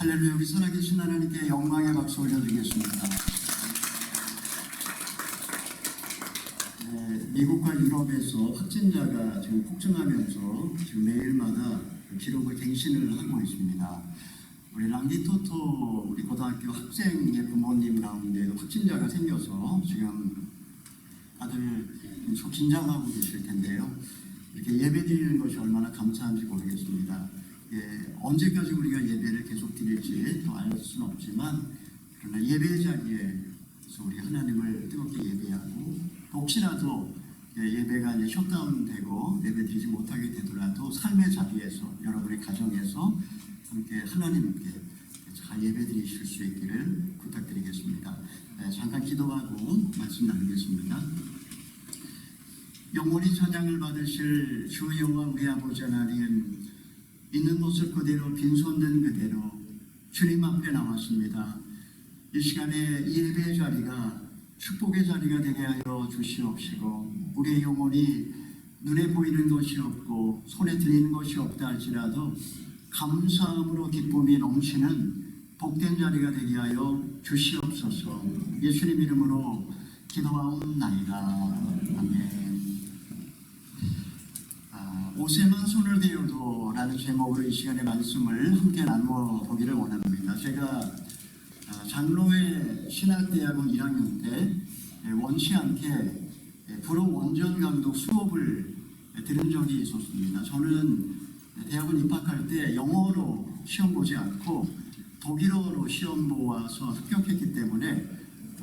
할렐루야. 우리 살아계신 하나님께 영광의 박수 올려드리겠습니다. 미국과 유럽에서 확진자가 지금 폭증하면서 지금 매일마다 기록을 갱신을 하고 있습니다. 우리 랑디토토 우리 고등학교 학생의 부모님 가운데도 확진자가 생겨서 지금 다들 좀 긴장하고 계실 텐데요. 이렇게 예배 드리는 것이 얼마나 감사한지 모르겠습니다. 언제까지 우리가 예배를 계속 드릴지 더 알 수는 없지만, 그러나 예배 자리에서 우리 하나님을 뜨겁게 예배하고, 혹시라도 예배가 이제 셧다운되고 예배 드리지 못하게 되더라도 삶의 자리에서, 여러분의 가정에서 함께 하나님께 잘 예배 드리실 수 있기를 부탁드리겠습니다. 잠깐 기도하고 말씀 나누겠습니다. 영원히 찬양을 받으실 주 여호와 우리 아버지 하나님, 있는 모습 그대로 빈손된 그대로 주님 앞에 나왔습니다. 이 시간에 예배 자리가 축복의 자리가 되게 하여 주시옵시고, 우리의 영혼이 눈에 보이는 것이 없고 손에 들리는 것이 없다 할지라도 감사함으로 기쁨이 넘치는 복된 자리가 되게 하여 주시옵소서. 예수님 이름으로 기도하옵나이다. 아멘. 옷에만 손을 대어도 라는 제목으로 이 시간에 말씀을 함께 나누어 보기를 원합니다. 제가 장로회 신학대학원 1학년 때 원치 않게 불어 원전 감독 수업을 들은 적이 있었습니다. 저는 대학원 입학할 때 영어로 시험 보지 않고 독일어로 시험 보아서 합격했기 때문에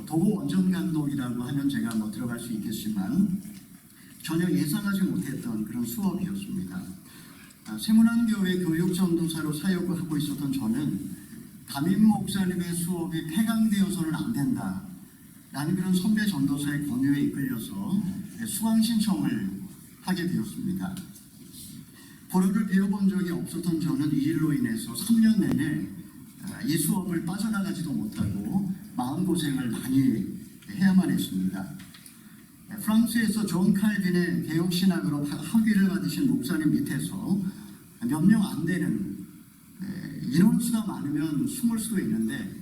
도보 원전 감독이라고 하면 제가 들어갈 수 있겠지만 전혀 예상하지 못했던 그런 수업이었습니다. 세문안교회 교육전도사로 사역을 하고 있었던 저는 담임 목사님의 수업이 폐강되어서는 안 된다 라는 그런 선배 전도사의 권유에 이끌려서 수강 신청을 하게 되었습니다. 불어를 배워본 적이 없었던 저는 이 일로 인해서 3년 내내 이 수업을 빠져나가지도 못하고 마음고생을 많이 해야만 했습니다. 프랑스에서 존 칼빈의 개혁신학으로 학위를 받으신 목사님 밑에서 몇 명 안 되는, 인원수가 많으면 숨을 수도 있는데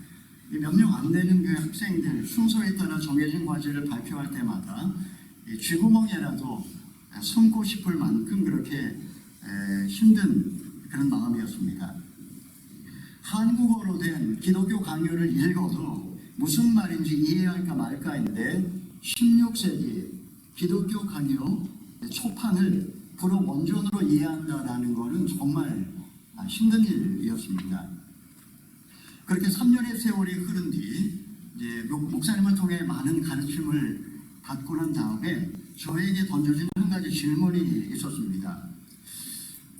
몇 명 안 되는 그 학생들 순서에 따라 정해진 과제를 발표할 때마다 쥐구멍에라도 숨고 싶을 만큼 그렇게 힘든 그런 마음이었습니다. 한국어로 된 기독교 강요를 읽어도 무슨 말인지 이해할까 말까인데 16세기 기독교 강요 초판을 불어 원전으로 이해한다라는 것은 정말 힘든 일이었습니다. 그렇게 3년의 세월이 흐른 뒤 이제 목사님을 통해 많은 가르침을 받고 난 다음에 저에게 던져진 한 가지 질문이 있었습니다.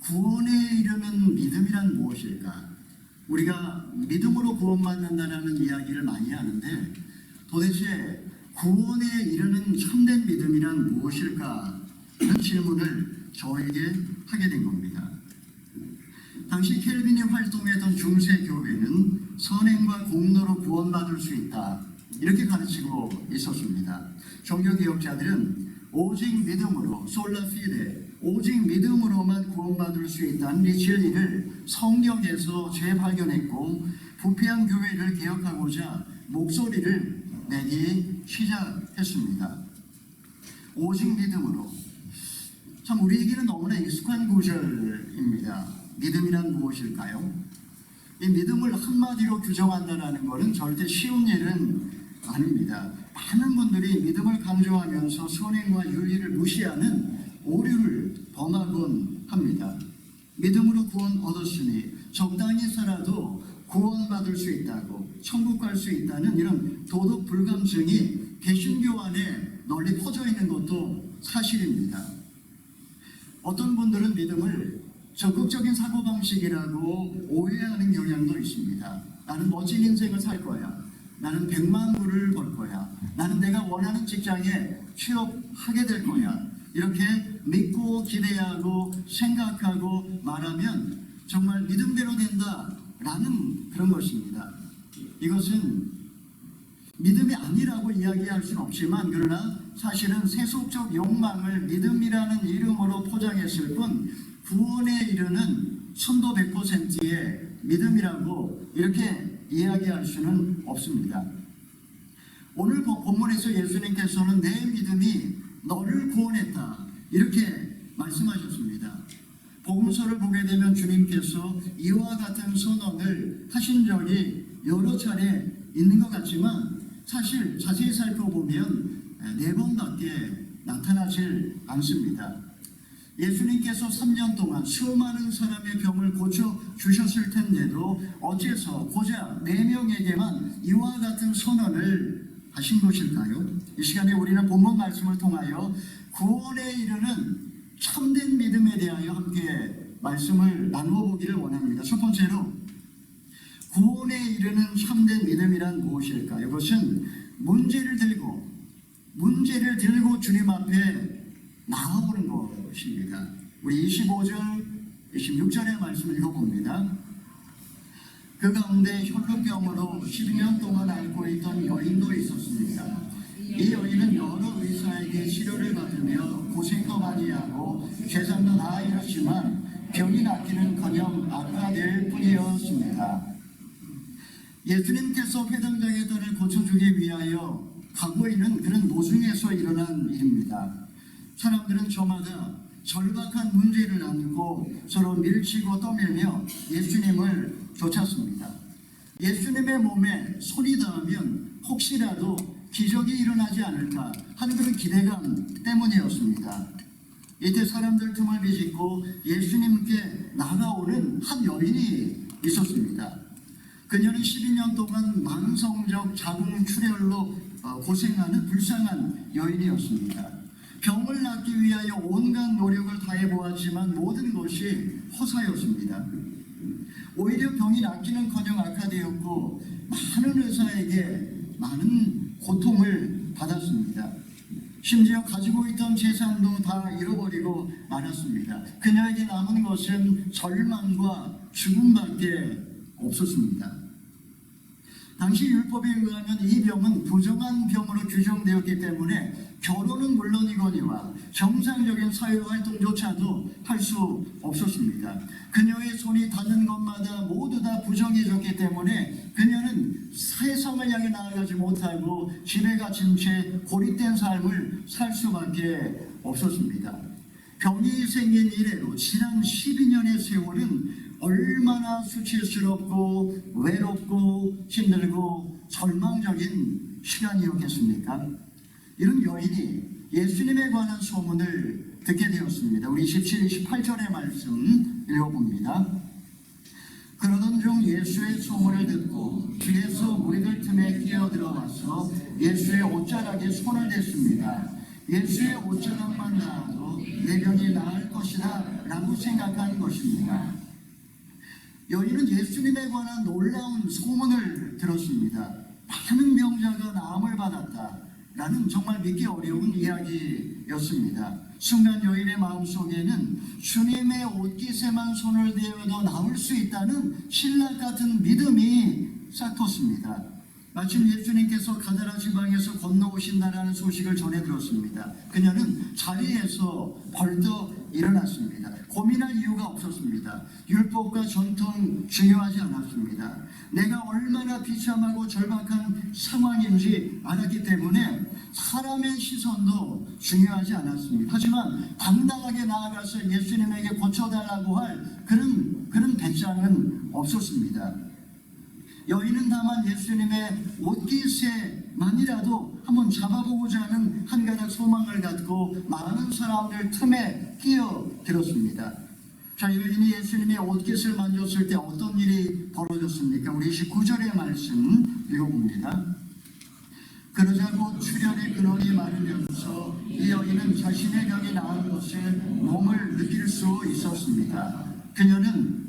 구원에 이르는 믿음이란 무엇일까? 우리가 믿음으로 구원받는다는 이야기를 많이 하는데 도대체 구원에 이르는 참된 믿음이란 무엇일까? 이런 질문을 저에게 하게 된 겁니다. 당시 켈빈이 활동했던 중세 교회는 선행과 공로로 구원받을 수 있다 이렇게 가르치고 있었습니다. 종교개혁자들은 오직 믿음으로 솔라 피데, 오직 믿음으로만 구원받을 수 있다는 이 진리를 성경에서 재발견했고 부패한 교회를 개혁하고자 목소리를 내기 시작했습니다. 오직 믿음으로. 참 우리에게는 너무나 익숙한 구절입니다. 믿음이란 무엇일까요? 이 믿음을 한마디로 규정한다는 것은 절대 쉬운 일은 아닙니다. 많은 분들이 믿음을 강조하면서 선행과 윤리를 무시하는 오류를 범하곤 합니다. 믿음으로 구원 얻었으니 적당히 살아도 구원받을 수 있다고, 천국 갈 수 있다는 이런 도덕 불감증이 개신교 안에 널리 퍼져 있는 것도 사실입니다. 어떤 분들은 믿음을 적극적인 사고방식이라고 오해하는 경향도 있습니다. 나는 멋진 인생을 살 거야. 나는 100만 불을 벌 거야. 나는 내가 원하는 직장에 취업하게 될 거야. 이렇게 믿고 기대하고 생각하고 말하면 정말 믿음대로 된다라는 그런 것입니다. 이것은 믿음이 아니라고 이야기할 수는 없지만 그러나 사실은 세속적 욕망을 믿음이라는 이름으로 포장했을 뿐 구원에 이르는 1000% 100%의 믿음이라고 이렇게 이야기할 수는 없습니다. 오늘 본문에서 예수님께서는 내 믿음이 너를 구원했다 이렇게 말씀하셨습니다. 복음서를 보게 되면 주님께서 이와 같은 선언을 하신 적이 여러 차례 있는 것 같지만 사실 자세히 살펴보면 4번밖에 나타나질 않습니다. 예수님께서 3년 동안 수많은 사람의 병을 고쳐주셨을 텐데도 어째서 고작 4명에게만 이와 같은 선언을 하신 것일까요? 이 시간에 우리는 본문 말씀을 통하여 구원에 이르는 참된 믿음에 대하여 함께 말씀을 나누어 보기를 원합니다. 첫 번째로 구원에 이르는 참된 믿음이란 무엇일까요? 이것은 문제를 들고 주님 앞에 나아오는 것입니다. 우리 25절, 26절의 말씀을 읽어봅니다. 그 가운데 혈루병으로 12년 동안 앓고 있던 여인도 있었습니다. 이 여인은 여러 의사에게 치료를 받으며 고생도 많이 하고 죄상도 다 잃었지만 병이 낫기는커녕 악화될 뿐이었습니다. 예수님께서 회당장애들을 고쳐주기 위하여 가고 있는 그런 노중에서 일어난 일입니다. 사람들은 저마다 절박한 문제를 안고 서로 밀치고 떠밀며 예수님을 쫓았습니다. 예수님의 몸에 손이 닿으면 혹시라도 기적이 일어나지 않을까 하는 그런 기대감 때문이었습니다. 이때 사람들 틈을 비집고 예수님께 나가오는 한 여인이 있었습니다. 그녀는 12년 동안 만성적 자궁출혈로 고생하는 불쌍한 여인이었습니다. 병을 낫기 위하여 온갖 노력을 다해보았지만 모든 것이 허사였습니다. 오히려 병이 낫기는커녕 악화되었고 많은 의사에게 많은 고통을 받았습니다. 심지어 가지고 있던 재산도 다 잃어버리고 말았습니다. 그녀에게 남은 것은 절망과 죽음밖에 없었습니다. 당시 율법에 의하면 이 병은 부정한 병으로 규정되었기 때문에 결혼은 물론이거니와 정상적인 사회활동조차도 할 수 없었습니다. 그녀의 손이 닿는 것마다 모두 다 부정해졌기 때문에 그녀는 세상을 향해 나아가지 못하고 집에 갇힌 채 고립된 삶을 살 수밖에 없었습니다. 병이 생긴 이래로 지난 12년의 세월은 얼마나 수치스럽고 외롭고 힘들고 절망적인 시간이었겠습니까? 이런 여인이 예수님에 관한 소문을 듣게 되었습니다. 우리 27, 28절의 말씀 읽어봅니다. 그러던 중 예수의 소문을 듣고 뒤에서 무리들 틈에 끼어들어와서 예수의 옷자락에 손을 댔습니다. 예수의 옷자락만 닿아도 내 병이 나을 것이다 라고 생각한 것입니다. 여인은 예수님에 관한 놀라운 소문을 들었습니다. 많은 병자가 나음을 받았다라는 정말 믿기 어려운 이야기였습니다. 순간 여인의 마음속에는 주님의 옷깃에만 손을 대어도 나을 수 있다는 신랑 같은 믿음이 싹 텄습니다. 마침 예수님께서 가다라 지방에서 건너오신다라는 소식을 전해 들었습니다. 그녀는 자리에서 벌떡 일어났습니다. 고민할 이유가 없었습니다. 율법과 전통 중요하지 않았습니다. 내가 얼마나 비참하고 절박한 상황인지 알았기 때문에 사람의 시선도 중요하지 않았습니다. 하지만 당당하게 나아가서 예수님에게 고쳐달라고 할 그런 배짱은 없었습니다. 여인은 다만 예수님의 옷깃에만이라도 한번 잡아보고자 하는 한 가닥 소망을 갖고 많은 사람들 틈에 끼어들었습니다. 자, 여인이 예수님의 옷깃을 만졌을 때 어떤 일이 벌어졌습니까? 우리 19절의 말씀 읽어봅니다. 그러자 곧 출혈의 근원이 마르면서 이 여인은 자신의 병이 나은 것을 몸을 느낄 수 있었습니다. 그녀는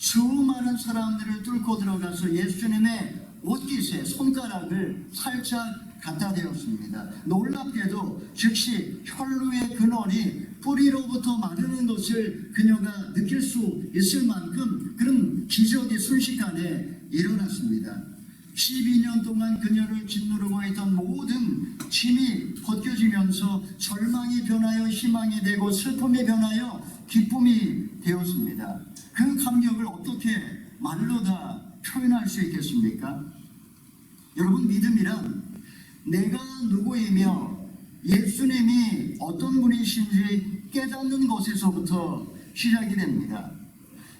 수많은 사람들을 뚫고 들어가서 예수님의 옷깃에 손가락을 살짝 갖다 대었습니다. 놀랍게도 즉시 혈루의 근원이 뿌리로부터 마르는 것을 그녀가 느낄 수 있을 만큼 그런 기적이 순식간에 일어났습니다. 12년 동안 그녀를 짓누르고 있던 모든 짐이 벗겨지면서 절망이 변하여 희망이 되고 슬픔이 변하여 기쁨이 되었습니다. 그 감격을 어떻게 말로 다 표현할 수 있겠습니까? 여러분, 믿음이란 내가 누구이며 예수님이 어떤 분이신지 깨닫는 것에서부터 시작이 됩니다.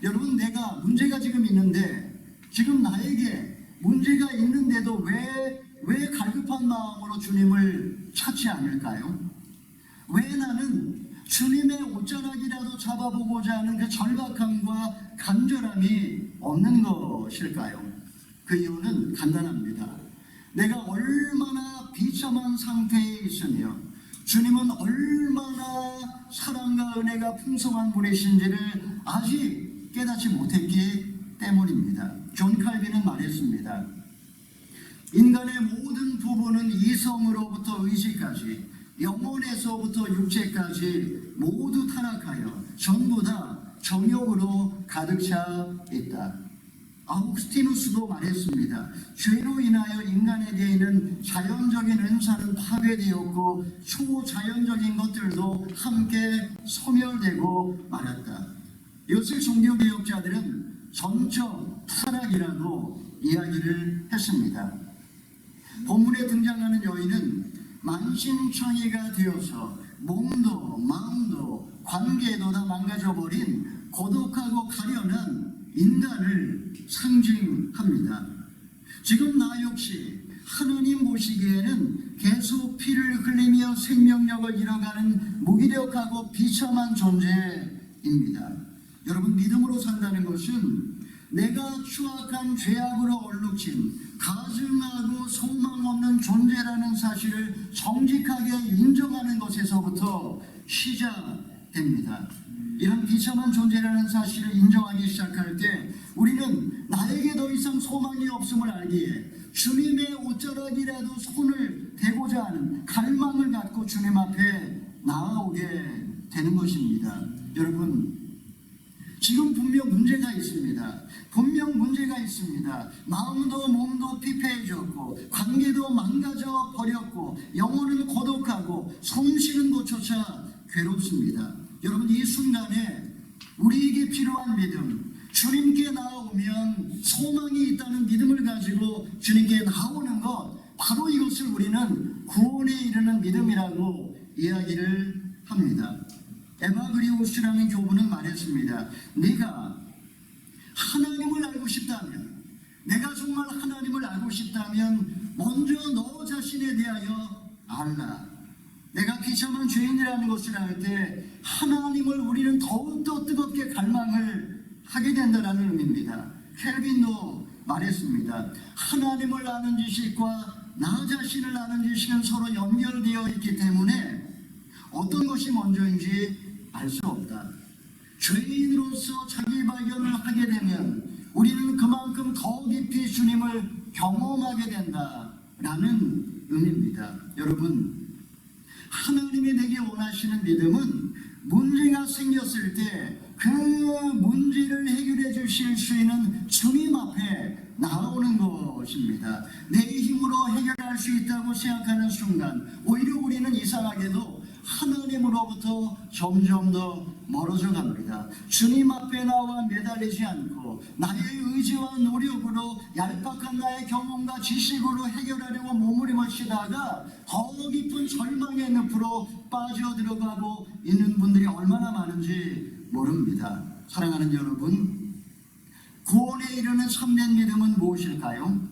여러분, 내가 문제가 지금 있는데, 지금 나에게 문제가 있는데도 왜 갈급한 마음으로 주님을 찾지 않을까요? 왜 나는 주님의 옷자락이라도 잡아보고자 하는 그 절박함과 간절함이 없는 것일까요? 그 이유는 간단합니다. 내가 얼마나 비참한 상태에 있으며 주님은 얼마나 사랑과 은혜가 풍성한 분이신지를 아직 깨닫지 못했기 때문입니다. 존 칼빈은 말했습니다. 인간의 모든 부분은 이성으로부터 의지까지, 영혼에서부터 육체까지 모두 타락하여 전부 다 정욕으로 가득 차 있다. 아우구스티누스도 말했습니다. 죄로 인하여 인간에 대해는 자연적인 은사는 파괴되었고 초자연적인 것들도 함께 소멸되고 말았다. 이것을 종교개혁자들은 전적 타락이라고 이야기를 했습니다. 본문에 등장하는 여인은 만신창이가 되어서 몸도 마음도 관계도 다 망가져버린 고독하고 가련한 인간을 상징합니다. 지금 나 역시 하나님 보시기에는 계속 피를 흘리며 생명력을 잃어가는 무기력하고 비참한 존재입니다. 여러분, 믿음으로 산다는 것은 내가 추악한 죄악으로 얼룩진 가증하고 소망 없는 존재라는 사실을 정직하게 인정하는 것에서부터 시작됩니다. 이런 비참한 존재라는 사실을 인정하기 시작할 때 우리는 나에게 더 이상 소망이 없음을 알기에 주님의 옷자락이라도 손을 대고자 하는 갈망을 갖고 주님 앞에 나아오게 되는 것입니다. 여러분, 지금 분명 문제가 있습니다. 분명 문제가 있습니다. 마음도 몸도 피폐해졌고 관계도 망가져 버렸고 영혼은 고독하고 숨 쉬는 것조차 괴롭습니다. 여러분, 이 순간에 우리에게 필요한 믿음, 주님께 나아오면 소망이 있다는 믿음을 가지고 주님께 나오는 것, 바로 이것을 우리는 구원에 이르는 믿음이라고 이야기를 합니다. 에바그리오스라는 교부는 말했습니다. 네가 하나님을 알고 싶다면, 내가 정말 하나님을 알고 싶다면 먼저 너 자신에 대하여 알라. 내가 비참한 죄인이라는 것을 알 때 하나님을 우리는 더욱더 뜨겁게 갈망을 하게 된다는 의미입니다. 켈빈도 말했습니다. 하나님을 아는 지식과 나 자신을 아는 지식은 서로 연결되어 있기 때문에 어떤 것이 먼저인지 알 수 없다. 죄인으로서 자기 발견을 하게 되면 우리는 그만큼 더 깊이 주님을 경험하게 된다라는 의미입니다. 여러분, 하나님이 내게 원하시는 믿음은 문제가 생겼을 때 그 문제를 해결해 주실 수 있는 주님 앞에 나오는 것입니다. 내 힘으로 해결할 수 있다고 생각하는 순간 오히려 우리는 이상하게도 하나님으로부터 점점 더 멀어져 갑니다. 주님 앞에 나와 매달리지 않고 나의 의지와 노력으로 얄팍한 나의 경험과 지식으로 해결하려고 몸부림을 치다가 더 깊은 절망의 늪으로 빠져들어가고 있는 분들이 얼마나 많은지 모릅니다. 사랑하는 여러분, 구원에 이르는 참된 믿음은 무엇일까요?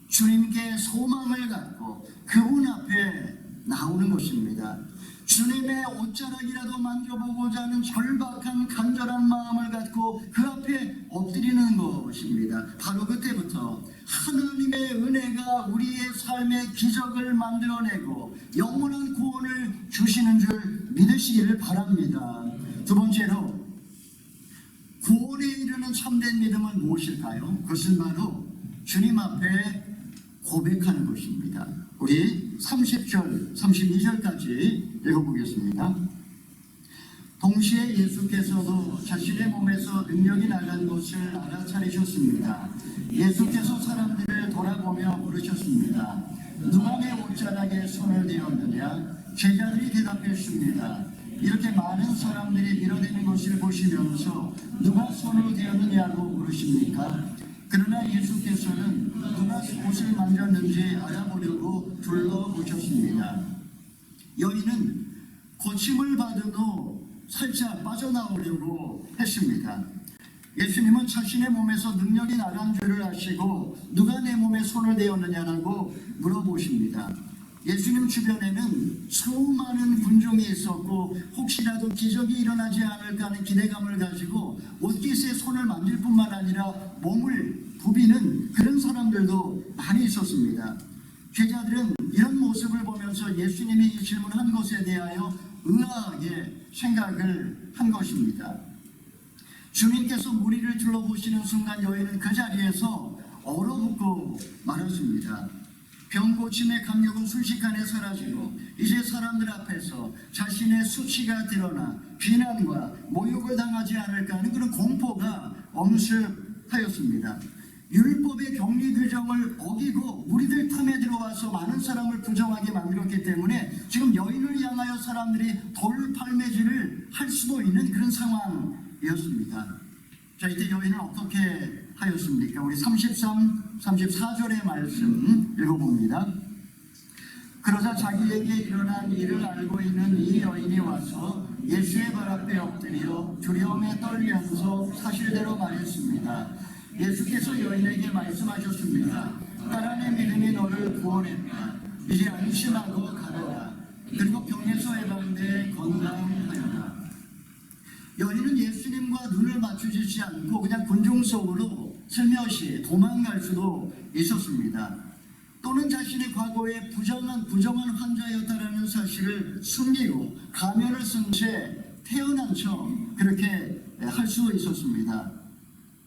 주님께 소망을 갖고 그분 앞에 나오는 것입니다. 주님의 옷자락이라도 만져보고자 하는 절박한 간절한 마음을 갖고 그 앞에 엎드리는 것입니다. 바로 그때부터 하나님의 은혜가 우리의 삶의 기적을 만들어내고 영원한 구원을 주시는 줄 믿으시기를 바랍니다. 두 번째로, 구원에 이르는 참된 믿음은 무엇일까요? 그것은 바로 주님 앞에 고백하는 것입니다. 우리 30절, 32절까지 읽어보겠습니다. 동시에 예수께서도 자신의 몸에서 능력이 나간 것을 알아차리셨습니다. 예수께서 사람들을 돌아보며 물으셨습니다. 누가 내 옷자락에 손을 대었느냐? 제자들이 대답했습니다. 이렇게 많은 사람들이 밀어대는 것을 것을 보시면서 누가 손으로 되었느냐고 물으십니까? 그러나 예수께서는 누가 옷을 만졌는지 알아보려고 둘러보셨습니다. 여인은 고침을 받은 후 살짝 빠져나오려고 했습니다. 예수님은 자신의 몸에서 능력이 나간 줄을 아시고 누가 내 몸에 손을 대었느냐고 물어보십니다. 예수님 주변에는 수많은 군중이 있었고 혹시라도 기적이 일어나지 않을까 하는 기대감을 가지고 옷깃에 손을 만질 뿐만 아니라 몸을 부비는 그런 사람들도 많이 있었습니다. 제자들은 이런 모습을 보면서 예수님이 이 질문한 것에 대하여 의아하게 생각을 한 것입니다. 주님께서 무리를 둘러보시는 순간 여인은 그 자리에서 얼어붙고 말았습니다. 병 고침의 감격은 순식간에 사라지고 이제 사람들 앞에서 자신의 수치가 드러나 비난과 모욕을 당하지 않을까 하는 그런 공포가 엄습하였습니다. 율법의 격리 규정을 어기고 무리들 틈에 들어와서 많은 사람을 부정하게 만들었기 때문에 지금 여인을 향하여 사람들이 돌팔매질을 할 수도 있는 그런 상황이었습니다. 자, 이때 여인은 어떻게 하였습니까? 우리 34절의 말씀 읽어봅니다. 그러자 자기에게 일어난 일을 알고 있는 이 여인이 와서 예수의 발 앞에 엎드려 두려움에 떨면서 사실대로 말했습니다. 예수께서 여인에게 말씀하셨습니다. 사람의 믿음이 너를 구원했다. 이제 안심하고 가거라. 그리고 병에서 해방돼 건강하여라. 여인은 예수님과 눈을 맞추지 않고 그냥 군중 속으로 슬며시 도망갈 수도 있었습니다. 또는 자신의 과거에 부정한 환자였다라는 사실을 숨기고 가면을 쓴 채 태어난 척 그렇게 할 수도 있었습니다.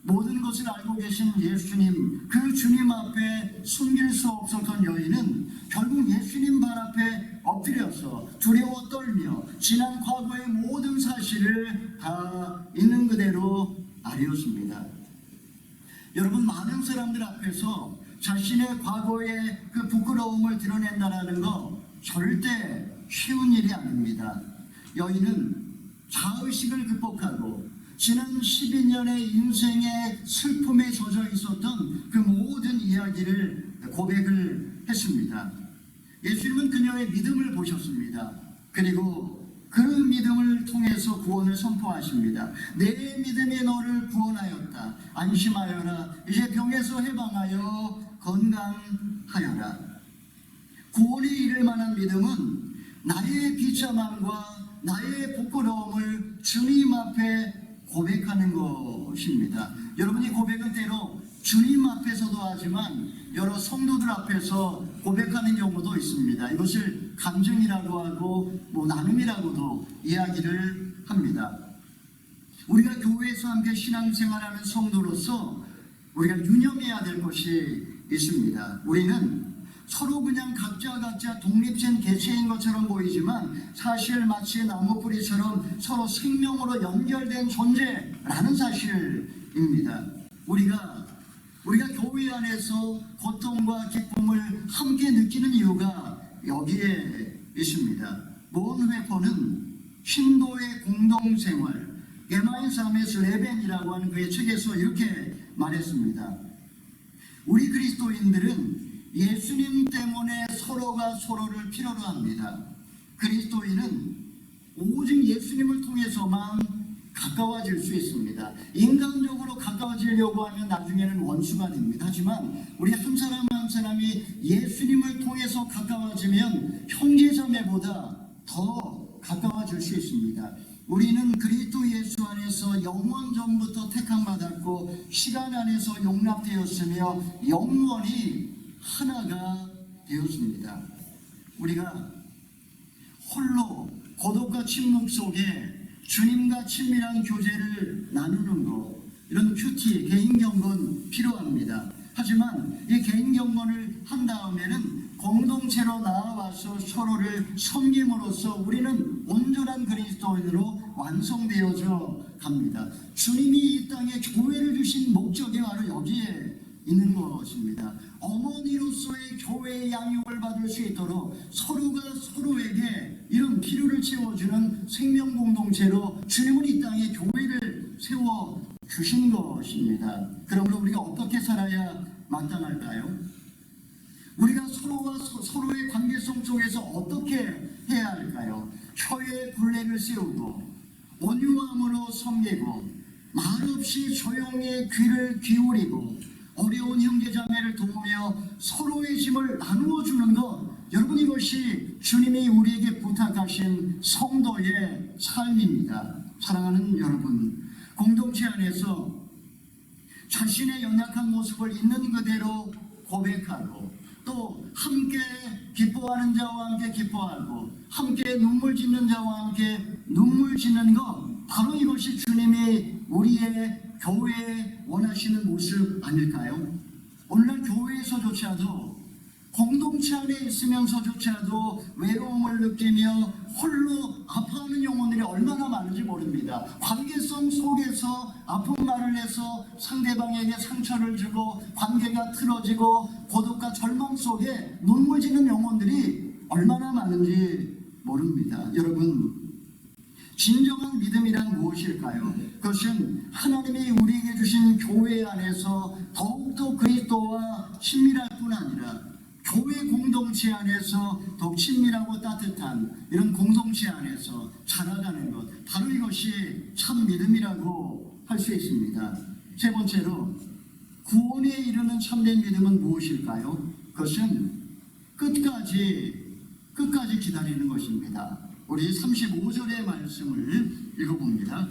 모든 것을 알고 계신 예수님, 그 주님 앞에 숨길 수 없었던 여인은 결국 예수님 발 앞에 엎드려서 두려워 떨며 지난 과거의 모든 사실을 다 있는 그대로 아뢰었습니다. 여러분, 많은 사람들 앞에서 자신의 과거의 그 부끄러움을 드러낸다는 거 절대 쉬운 일이 아닙니다. 여인은 자의식을 극복하고 지난 12년의 인생의 슬픔에 젖어 있었던 그 모든 이야기를 고백을 했습니다. 예수님은 그녀의 믿음을 보셨습니다. 그리고 그 믿음을 통해서 구원을 선포하십니다. 내 믿음이 너를 구원하였다. 안심하여라. 이제 병에서 해방하여 건강하여라. 구원이 이를 만한 믿음은 나의 비참함과 나의 부끄러움을 주님 앞에 고백하는 것입니다. 여러분이 고백은 때로 주님 앞에서도 하지만 여러 성도들 앞에서 고백하는 경우도 있습니다. 이것을 간증이라고 하고 나눔이라고도 이야기를 합니다. 우리가 교회에서 함께 신앙생활하는 성도로서 우리가 유념해야 될 것이 있습니다. 우리는 서로 그냥 각자 독립된 개체인 것처럼 보이지만 사실 마치 나무뿌리처럼 서로 생명으로 연결된 존재라는 사실입니다. 우리가 교회 안에서 고통과 기쁨을 함께 느끼는 이유가 여기에 있습니다. 본회포는 신도의 공동생활, 게마인사메스 레벤이라고 하는 그의 책에서 이렇게 말했습니다. 우리 그리스도인들은 예수님 때문에 서로가 서로를 필요로 합니다. 그리스도인은 오직 예수님을 통해서만 가까워질 수 있습니다. 인간적으로 가까워지려고 하면 나중에는 원수가 됩니다. 하지만 우리 한 사람 한 사람이 예수님을 통해서 가까워지면 형제자매보다 더 가까워질 수 있습니다. 우리는 그리스도 예수 안에서 영원 전부터 택함받았고 시간 안에서 용납되었으며 영원히 하나가 되었습니다. 우리가 홀로 고독과 침묵 속에 주님과 친밀한 교제를 나누는 것, 이런 큐티, 개인경건 필요합니다. 하지만 이 개인경건을 한 다음에는 공동체로 나와서 서로를 섬김으로써 우리는 온전한 그리스도인으로 완성되어져 갑니다. 주님이 이 땅에 교회를 주신 목적이 바로 여기에 있는 것입니다. 어머니로서의 교회의 양육을 받을 수 있도록 서로가 서로에게 이런 필요를 채워주는 생명 공동체로 주님은 이 땅에 교회를 세워 주신 것입니다. 그러므로 우리가 어떻게 살아야 마땅할까요? 우리가 서로의 관계성 속에서 어떻게 해야 할까요? 혀에 굴레를 세우고 온유함으로 섬기고 말없이 조용히 귀를 기울이고 어려운 형제자매를 도우며 서로의 짐을 나누어 주는 것, 여러분, 이것이 주님이 우리에게 부탁하신 성도의 삶입니다. 사랑하는 여러분, 공동체 안에서 자신의 연약한 모습을 있는 그대로 고백하고 또 함께 기뻐하는 자와 함께 기뻐하고 함께 눈물 짓는 자와 함께 눈물 짓는 것, 바로 이것이 주님이 우리의 교회에 원하시는 모습 아닐까요? 오늘날 교회에서조차도 공동체 안에 있으면서조차도 외로움을 느끼며 홀로 아파하는 영혼들이 얼마나 많은지 모릅니다. 관계성 속에서 아픈 말을 해서 상대방에게 상처를 주고 관계가 틀어지고 고독과 절망 속에 눈물 지는 영혼들이 얼마나 많은지 모릅니다. 여러분, 진정한 믿음이란 무엇일까요? 그것은 하나님이 우리에게 주신 교회 안에서 더욱더 그리스도와 친밀할 뿐 아니라 교회 공동체 안에서 더욱 친밀하고 따뜻한 이런 공동체 안에서 자라가는 것, 바로 이것이 참 믿음이라고 할 수 있습니다. 세 번째로, 구원에 이르는 참된 믿음은 무엇일까요? 그것은 끝까지 기다리는 것입니다. 우리 35절의 말씀을 읽어봅니다.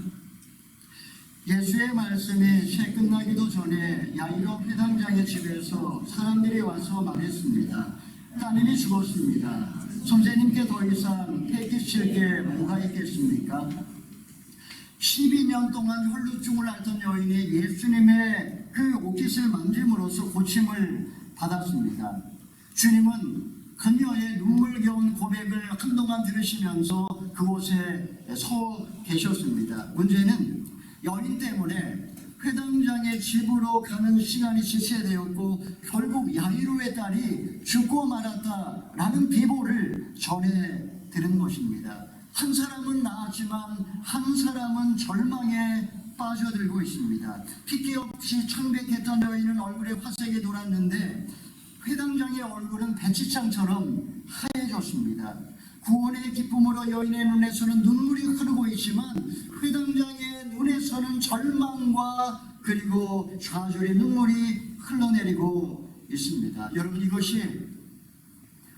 예수의 말씀이 채 끝나기도 전에 야이로 회당장의 집에서 사람들이 와서 말했습니다. 따님이 죽었습니다. 선생님께 더 이상 패기칠 게 뭐가 있겠습니까? 12년 동안 혈루증을 앓던 여인이 예수님의 그 옷깃을 만짐으로써 고침을 받았습니다. 주님은 그녀의 눈물겨운 고백을 한동안 들으시면서 그곳에 서 계셨습니다. 문제는 여인 때문에 회당장의 집으로 가는 시간이 지체되었고 결국 야이로의 딸이 죽고 말았다라는 비보를 전해 들은 것입니다. 한 사람은 나았지만 한 사람은 절망에 빠져들고 있습니다. 핏기 없이 창백했던 여인은 얼굴에 화색이 돌았는데 회당장의 얼굴은 배치창처럼 하얘졌습니다. 구원의 기쁨으로 여인의 눈에서는 눈물이 흐르고 있지만 회당장의 눈에서는 절망과 그리고 좌절의 눈물이 흘러내리고 있습니다. 여러분, 이것이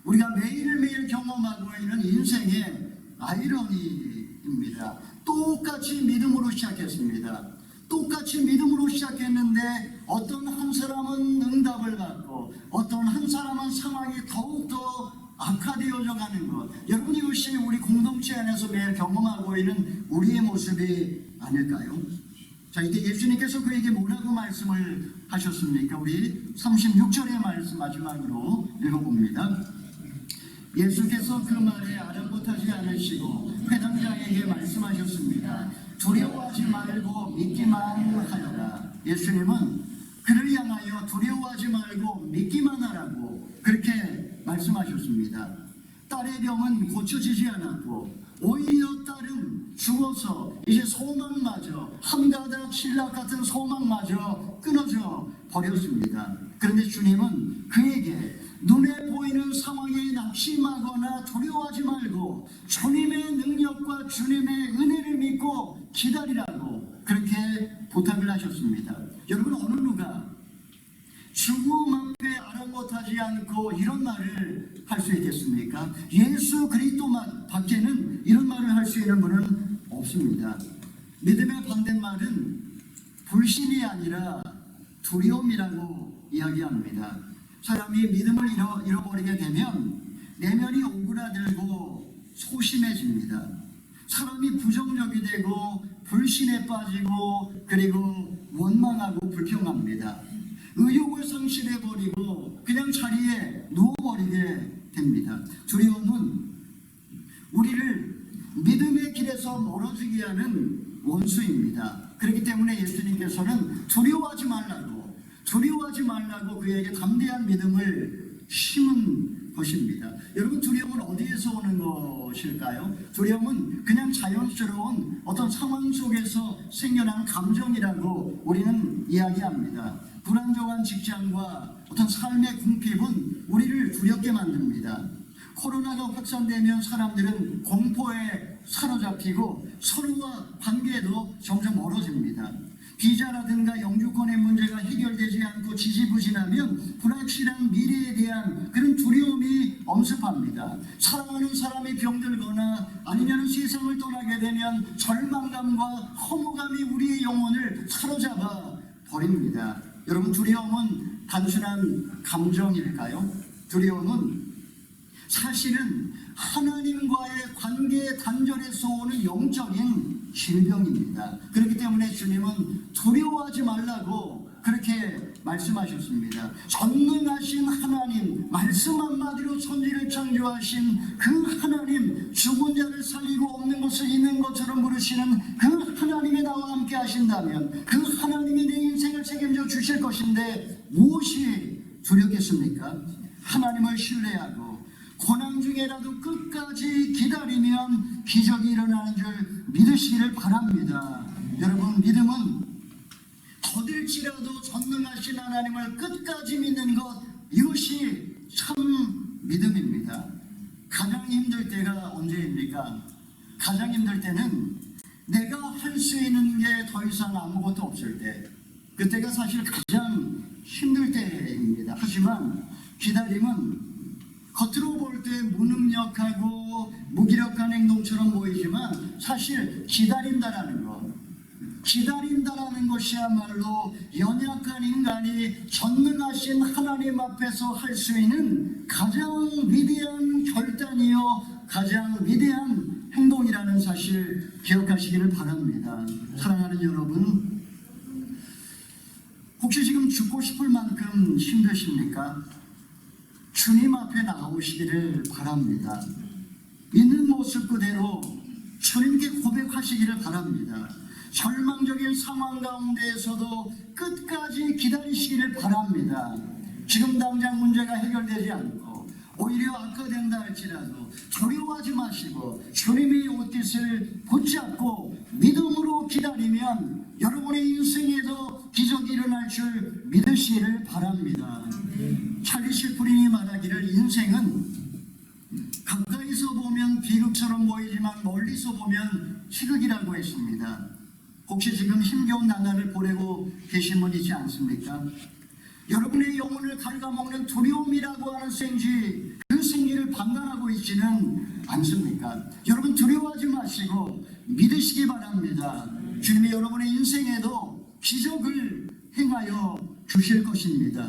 우리가 매일매일 경험하고 있는 인생의 아이러니입니다. 똑같이 믿음으로 시작했습니다. 똑같이 믿음으로 시작했는데 어떤 한 사람은 응답을 받고 어떤 한 사람은 상황이 더욱더 악화되어져 가는 것, 여러분, 이것이 우리 공동체 안에서 매일 경험하고 있는 우리의 모습이 아닐까요? 자, 이때 예수님께서 그에게 뭐라고 말씀을 하셨습니까? 우리 36절의 말씀 마지막으로 읽어봅니다. 예수께서 그 말에 아랑곳하지 않으시고 회당장에게 말씀하셨습니다. 두려워하지 말고 믿기만 하여라. 예수님은 그를 향하여 두려워하지 말고 믿기만 하라고 그렇게 말씀하셨습니다. 딸의 병은 고쳐지지 않았고 오히려 딸은 죽어서 이제 소망마저, 한가닥 신락 같은 소망마저 끊어져 버렸습니다. 그런데 주님은 그에게 눈에 보이는 상황에 낙심하거나 두려워하지 말고 주님의 능력과 주님의 은혜를 믿고 기다리라고 그렇게 부탁을 하셨습니다. 여러분, 어느 누가 죽음 앞에 아랑곳하지 않고 이런 말을 할 수 있겠습니까? 예수 그리스도만 밖에는 이런 말을 할 수 있는 분은 없습니다. 믿음의 반대말은 불신이 아니라 두려움이라고 이야기합니다. 사람이 믿음을 잃어버리게 되면 내면이 오그라들고 소심해집니다. 사람이 부정적이 되고 불신에 빠지고 그리고 원망하고 불평합니다. 의욕을 상실해버리고 그냥 자리에 누워버리게 됩니다. 두려움은 우리를 믿음의 길에서 멀어지게 하는 원수입니다. 그렇기 때문에 예수님께서는 두려워하지 말라고 그에게 담대한 믿음을 심은 것입니다. 여러분, 두려움은 어디에서 오는 것일까요? 두려움은 그냥 자연스러운 어떤 상황 속에서 생겨난 감정이라고 우리는 이야기합니다. 불안정한 직장과 어떤 삶의 궁핍은 우리를 두렵게 만듭니다. 코로나가 확산되면 사람들은 공포에 사로잡히고 서로와 관계도 점점 멀어집니다. 비자라든가 영주권의 문제가 해결되지 않고 지지부진하면 불확실한 미래에 대한 그런 두려움이 엄습합니다. 사랑하는 사람이 병들거나 아니면 세상을 떠나게 되면 절망감과 허무감이 우리의 영혼을 사로잡아 버립니다. 여러분, 두려움은 단순한 감정일까요? 두려움은 사실은 하나님과의 관계 단절에서 오는 영적인 질병입니다. 그렇기 때문에 주님은 두려워하지 말라고 그렇게 말씀하셨습니다. 전능하신 하나님, 말씀 한마디로 천지를 창조하신 그 하나님, 죽은 자를 살리고 없는 것을 있는 것처럼 부르시는 그 하나님이 나와 함께 하신다면 그 하나님이 내 인생을 책임져 주실 것인데 무엇이 두렵겠습니까? 하나님을 신뢰하고 고난 중에라도 끝까지 기다리면 기적이 일어나는 줄 믿으시기를 바랍니다. 여러분, 믿음은 더딜지라도 전능하신 하나님을 끝까지 믿는 것, 이것이 참 믿음입니다. 가장 힘들 때가 언제입니까? 가장 힘들 때는 내가 할 수 있는 게 더 이상 아무것도 없을 때, 그때가 사실 가장 힘들 때입니다. 하지만 기다림은 겉으로 볼 때 무능력하고 무기력한 행동처럼 보이지만 사실 기다린다라는 것이야말로 연약한 인간이 전능하신 하나님 앞에서 할 수 있는 가장 위대한 결단이요, 가장 위대한 행동이라는 사실 기억하시기를 바랍니다. 사랑하는 여러분, 혹시 지금 죽고 싶을 만큼 힘드십니까? 주님 앞에 나오시기를 바랍니다. 있는 모습 그대로 주님께 고백하시기를 바랍니다. 절망적인 상황 가운데에서도 끝까지 기다리시기를 바랍니다. 지금 당장 문제가 해결되지 않고 오히려 악화된다 할지라도 두려워하지 마시고 주님의 옷깃을 붙잡고 믿음으로 기다리면 여러분의 인생에도 기적이 일어날 줄 믿으시기를 바랍니다. 찰리 채플린이 말하기를 인생은 가까이서 보면 비극처럼 보이지만 멀리서 보면 희극이라고 했습니다. 혹시 지금 힘겨운 나날을 보내고 계신 분 있지 않습니까? 여러분의 영혼을 갉아먹는 두려움이라고 하는 생쥐, 그 생쥐를 판단하고 있지는 않습니까? 여러분, 두려워하지 마시고 믿으시기 바랍니다. 주님이 여러분의 인생에도 기적을 행하여 주실 것입니다.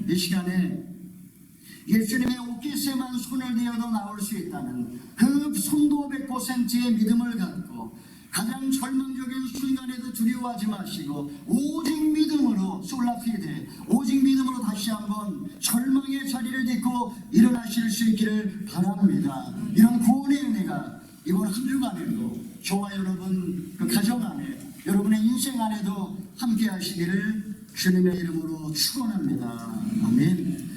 이 시간에 예수님의 옷깃에만 손을 대어도 나올 수 있다는 그 손도 100%의 믿음을 갖고 가장 절망적인 순간에도 두려워하지 마시고 오직 믿음으로 솔라피데, 오직 믿음으로 다시 한번 절망의 자리를 딛고 일어나실 수 있기를 바랍니다. 이런 구원의 은혜가 이번 한 주간에도 저와 여러분 그 가정 안에, 여러분의 인생 안에도 함께 하시기를 주님의 이름으로 축원합니다. 아멘.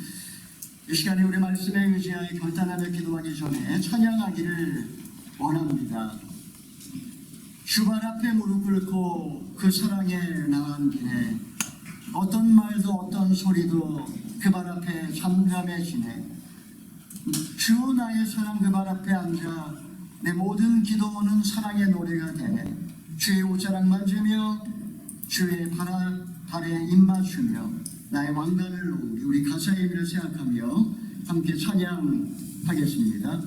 이 시간에 우리 말씀에 의지하여 결단하며 기도하기 전에 찬양하기를 원합니다. 주발 앞에 무릎 꿇고 그 사랑에 나간 길에 어떤 말도 어떤 소리도 그 발 앞에 잠잠해지네. 주 나의 사랑 그 발 앞에 앉아 내 모든 기도는 사랑의 노래가 되네. 주의 옷자락 만지며 주의 발에 입 맞추며 나의 왕관을 놓으리. 우리 가사의 의미를 생각하며 함께 찬양하겠습니다.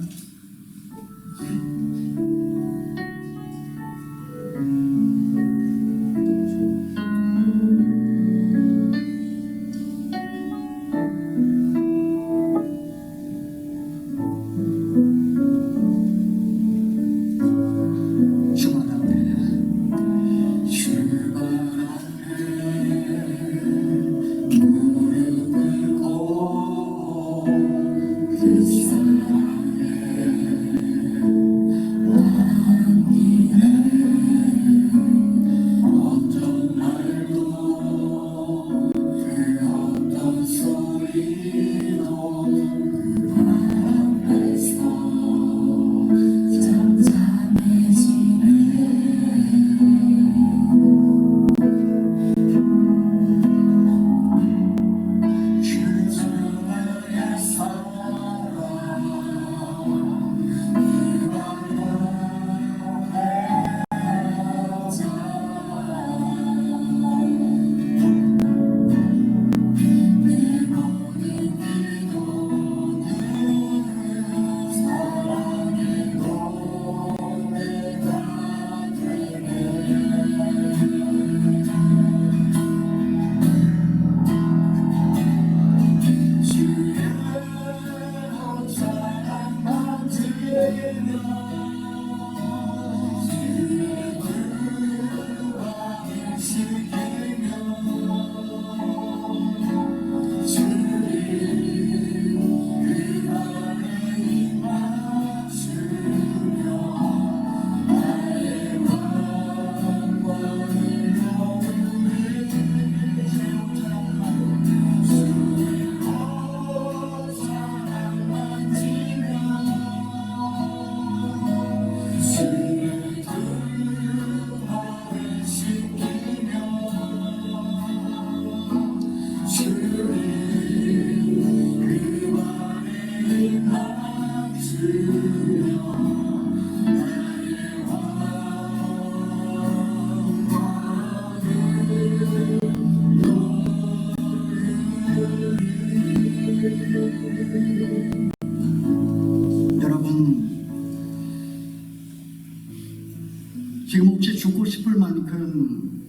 여러분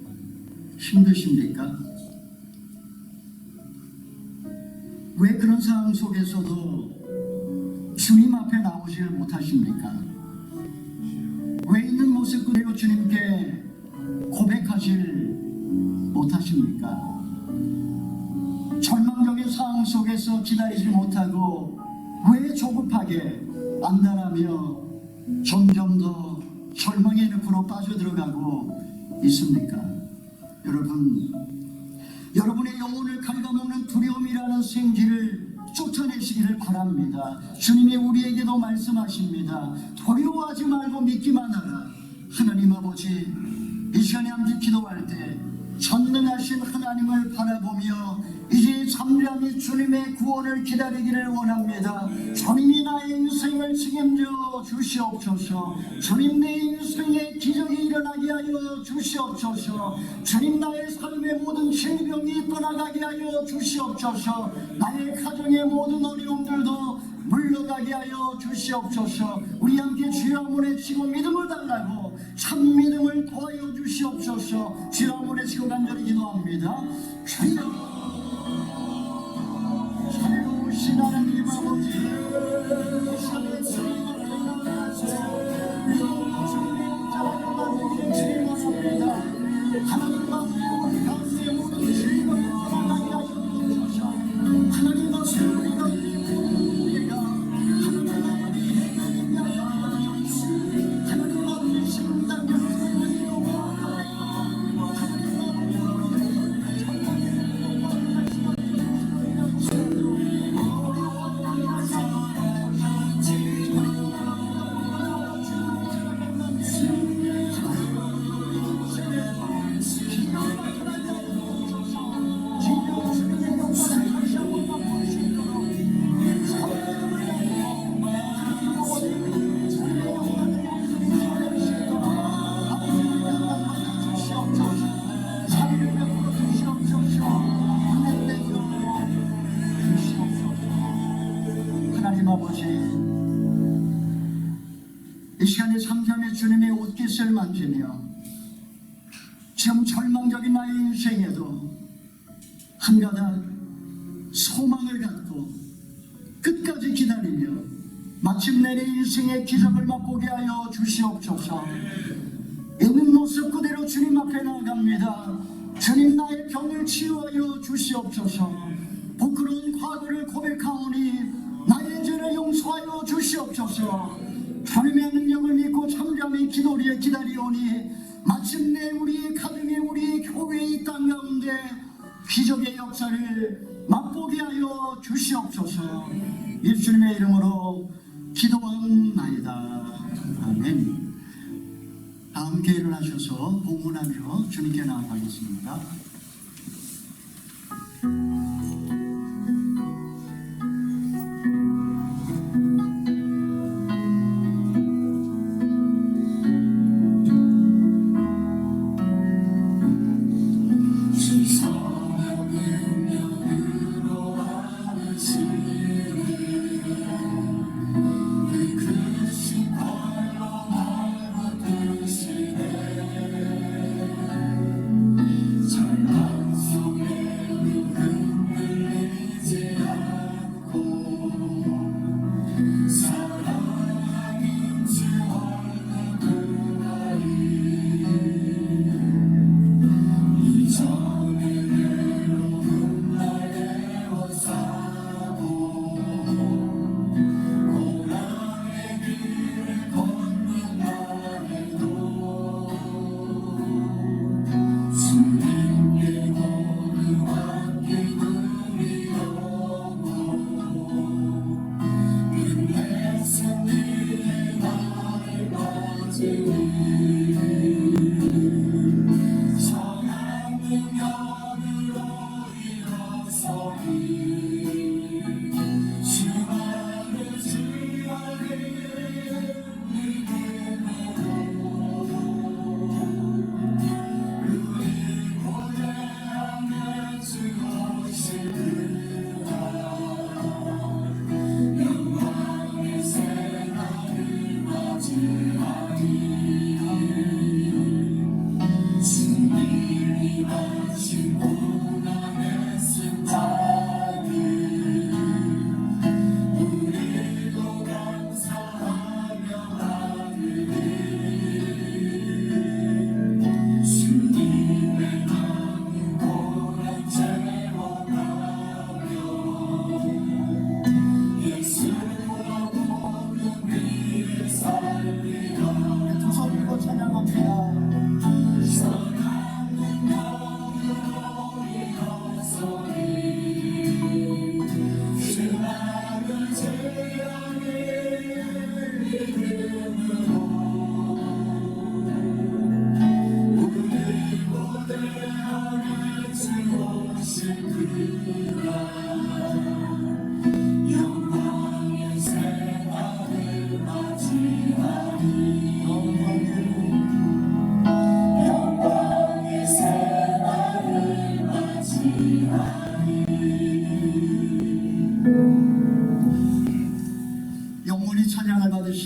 힘드십니까? 왜 그런 상황 속에서도 주님 앞에 나오질 못하십니까? 왜 있는 모습 그대로 주님께 고백하질 못하십니까? 절망적인 상황 속에서 기다리지 못하고 왜 조급하게 안달하며 점점 더 절망의 늪으로 빠져들어가고 있습니까? 여러분의 영혼을 갉아먹는 두려움이라는 생기를 쫓아내시기를 바랍니다. 주님이 우리에게도 말씀하십니다. 두려워하지 말고 믿기만 하라. 하나님 아버지, 이 시간에 함께 기도할 때 전능하신 하나님을 바라보며 이제 잠잠히 주님의 구원을 기다리기를 원합니다. 주님이 나의 인생을 책임져 주시옵소서. 주님 내 인생에 기적이 일어나게 하여 주시옵소서. 주님 나의 삶의 모든 질병이 떠나가게 하여 주시옵소서. 나의 가정의 모든 어려움들도 물러가게 하여 주시옵소서. 우리 함께 주여 한번 외치고 믿음을 달라고 참 믿음을 더하여 주시옵소서. 주여 한번 외치고 간절히 기도합니다. 주여 살려오신 하나님 아버지, 이 시간에 주님을 떠나가서 주님의 자랑을 만들기를 주님원합니다. 하나님 아버지, 우리 가운데 모든 질병을 떠나가게 하여 주소서. 하나님 아버지, 우리 가운데 우리가 하나님 아버지 행하는 야야 하나님 아버지 신당을 살리고 이 시간에 잠잠히 주님의 옷깃을 만지며 지금 절망적인 나의 인생에도 한가닥 소망을 갖고 끝까지 기다리며 마침내 내 인생의 기적을 맛보게 하여 주시옵소서. 있는 모습 그대로 주님 앞에 나아갑니다. 주님 나의 병을 치유하여 주시옵소서. 부끄러운 과거를 고백하오니 나의 죄를 용서하여 주시옵소서. 주님의 능력을 믿고 잠잠히 기도리에 기다리오니 마침내 우리의 가정에 우리의 교회의 땅 가운데 기적의 역사를 맛보게 하여 주시옵소서. 예수님의 이름으로 기도하옵나이다. 아멘. 다 함께 일어나셔서 봉헌하며 주님께 나아가겠습니다.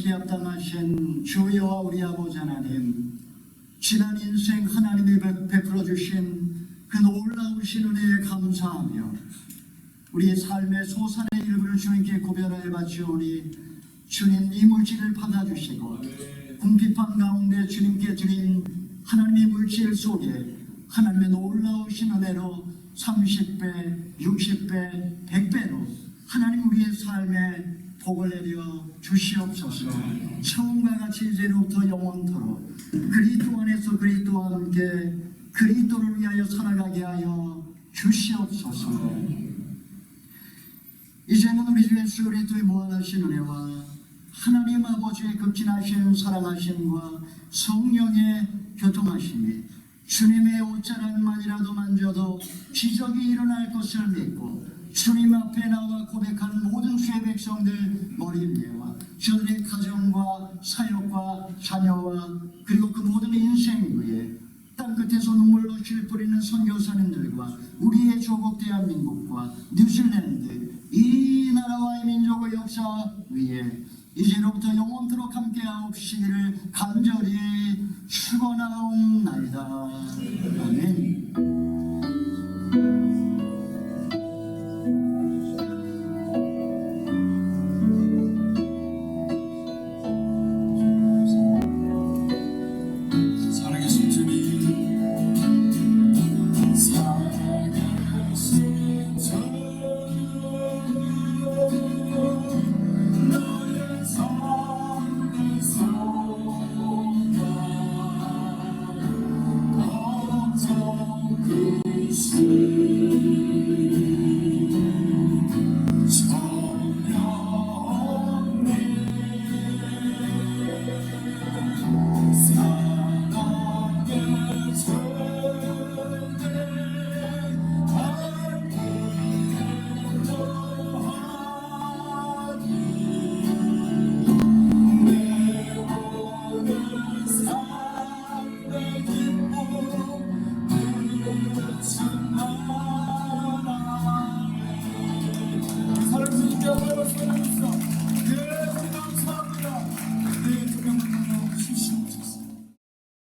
거룩하시게 합당하신 주여와 우리 아버지 하나님, 지난 인생 하나님이 베풀어 주신 그 놀라우신 은혜에 감사하며 우리의 삶의 소산의 일부를 주님께 구별하여 바치오니 주님 이 물질을 받아주시고 궁핍한 가운데 주님께 드린 하나님의 물질 속에 하나님의 놀라우신 은혜로 30배, 60배, 100배로 하나님 우리의 삶에 복을 내려 주시옵소서. 처음과 같이 이제로부터 영원토록 그리스도 안에서 그리스도와 함께 그리스도를 위하여 살아가게 하여 주시옵소서. 이제는 우리 주 예수 그리스도의 무한하신 은혜와 하나님 아버지의 극진하신 사랑하심과 성령의 교통하심이 주님의 옷자락만이라도 만져도 기적이 일어날 것을 믿고 주님 앞에 나와 고백하는 모든 주의 백성들 머리 위에와 저들의 가정과 사역과 자녀와 그리고 그 모든 인생 위에 땅끝에서 눈물로 실 뿌리는 선교사님들과 우리의 조국 대한민국과 뉴질랜드 이 나라와 이 민족의 역사 위에 이제로부터 영원토록 함께하옵시기를 간절히 축원하옵나이다. 아멘. See